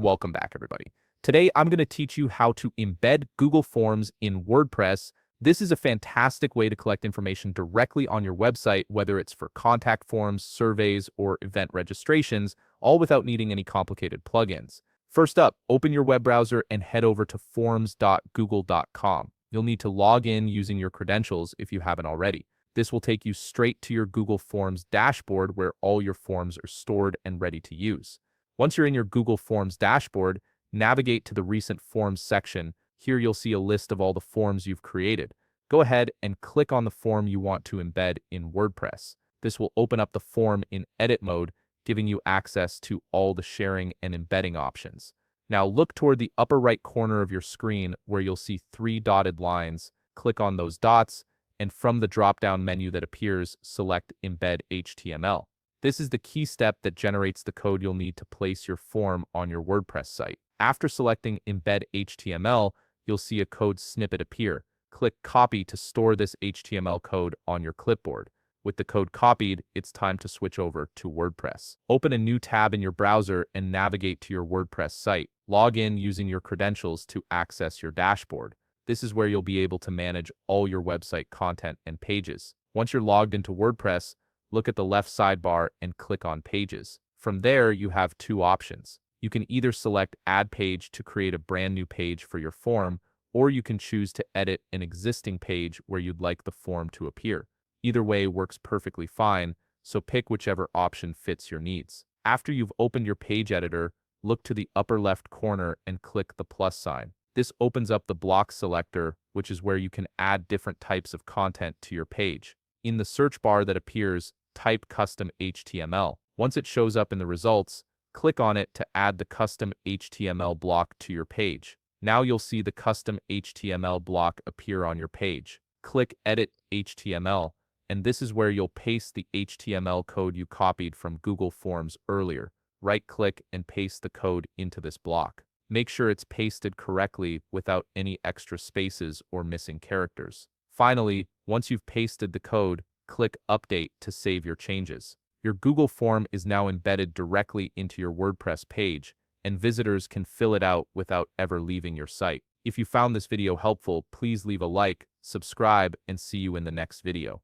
Welcome back, everybody. Today, I'm going to teach you how to embed Google Forms in WordPress. This is a fantastic way to collect information directly on your website, whether it's for contact forms, surveys, or event registrations, all without needing any complicated plugins. First up, open your web browser and head over to forms.google.com. You'll need to log in using your credentials if you haven't already. This will take you straight to your Google Forms dashboard where all your forms are stored and ready to use. Once you're in your Google Forms dashboard, navigate to the Recent Forms section. Here you'll see a list of all the forms you've created. Go ahead and click on the form you want to embed in WordPress. This will open up the form in edit mode, giving you access to all the sharing and embedding options. Now look toward the upper right corner of your screen where you'll see 3 dotted lines. Click on those dots, and from the drop-down menu that appears, select Embed HTML. This is the key step that generates the code you'll need to place your form on your WordPress site. After selecting Embed HTML, you'll see a code snippet appear. Click Copy to store this HTML code on your clipboard. With the code copied, it's time to switch over to WordPress. Open a new tab in your browser and navigate to your WordPress site. Log in using your credentials to access your dashboard. This is where you'll be able to manage all your website content and pages. Once you're logged into WordPress, look at the left sidebar and click on Pages. From there, you have 2 options. You can either select Add Page to create a brand new page for your form, or you can choose to edit an existing page where you'd like the form to appear. Either way works perfectly fine, so pick whichever option fits your needs. After you've opened your page editor, look to the upper left corner and click the plus sign. This opens up the block selector, which is where you can add different types of content to your page. In the search bar that appears, type custom HTML. Once it shows up in the results, click on it to add the custom HTML block to your page. Now you'll see the custom HTML block appear on your page. Click Edit HTML, and this is where you'll paste the HTML code you copied from Google Forms earlier. Right-click and paste the code into this block. Make sure it's pasted correctly without any extra spaces or missing characters. Finally, once you've pasted the code, click Update to save your changes. Your Google form is now embedded directly into your WordPress page, and visitors can fill it out without ever leaving your site. If you found this video helpful, please leave a like, subscribe, and see you in the next video.